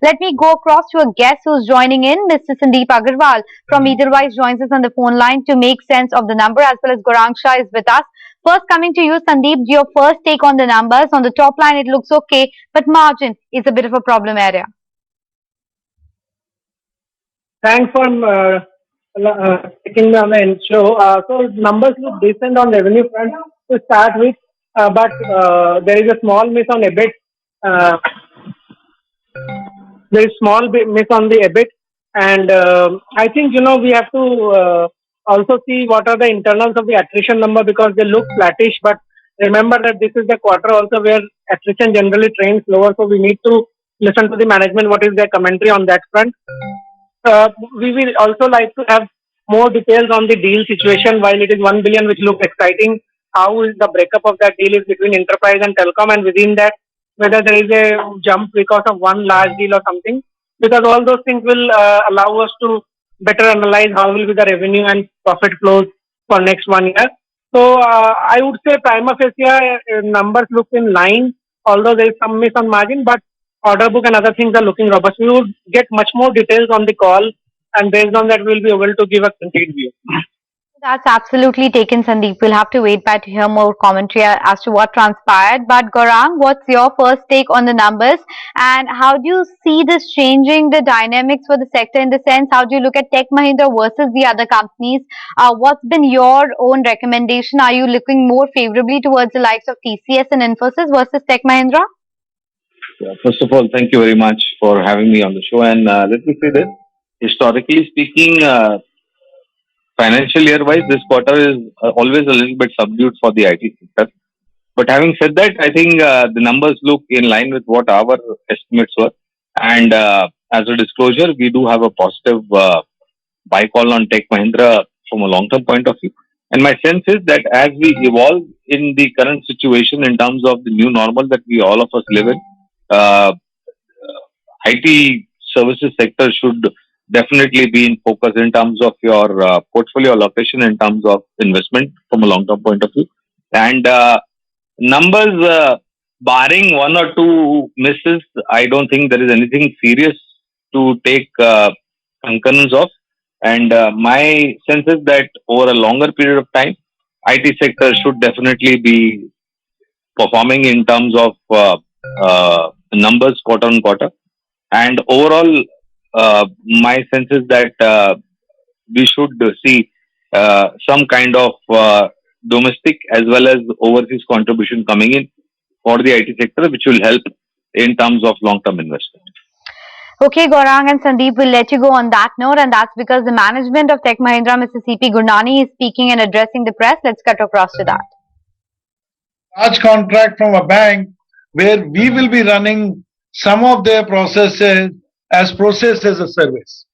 Let me go across to a guest who's joining in. Mr. Sandip Agarwal from Edelweiss joins us on the phone line to make sense of the number, as well as Gaurang Shah is with us. First, coming to you, Sandeep, your first take on the numbers. On the top line, it looks okay, but margin is a bit of a problem area. Thanks for taking me on the show. So numbers look decent on revenue front to start with, but there is a small miss on EBIT. Uh, there is small miss on the EBIT, and I think we have to also see what are the internals of the attrition number because they look flattish. But remember that this is the quarter also where attrition generally trends lower, so we need to listen to the management. What is their commentary on that front? We will also like to have more details on the deal situation. While it is 1 billion, which looks exciting, how is the breakup of that deal is between enterprise and telecom, and within that, whether there is a jump because of one large deal or something. Because all those things will allow us to better analyze how will be the revenue and profit flows for next 1 year. So I would say prima facie numbers look in line, although there is some miss on margin, but order book and other things are looking robust. We will get much more details on the call, and based on that, we'll be able to give a complete view. That's absolutely taken, Sandeep. We'll have to wait back to hear more commentary as to what transpired. But Gaurang, what's your first take on the numbers, and how do you see this changing the dynamics for the sector? In the sense, how do you look at Tech Mahindra versus the other companies? What's been your own recommendation? Are you looking more favorably towards the likes of TCS and Infosys versus Tech Mahindra? Yeah, first of all, thank you very much for having me on the show. And let me say this: historically speaking, financial year wise, this quarter is always a little bit subdued for the IT sector. But having said that, I think the numbers look in line with what our estimates were. And as a disclosure, we do have a positive buy call on Tech Mahindra from a long term point of view. And my sense is that as we evolve in the current situation in terms of the new normal that we all of us live in, uh, IT services sector should definitely be in focus in terms of your portfolio allocation in terms of investment from a long term point of view. And numbers, barring one or two misses, I don't think there is anything serious to take concurrence of. And my sense is that over a longer period of time, IT sector should definitely be performing in terms of numbers quarter on quarter. And overall, my sense is that we should see some kind of domestic as well as overseas contribution coming in for the IT sector, which will help in terms of long-term investment. Okay, Gaurang and Sandeep, will let you go on that note, and that's because the management of Tech Mahindra, Mr. CP Gurnani, is speaking and addressing the press. Let's cut across to that. Large contract from a bank where we will be running some of their processes as process as a service.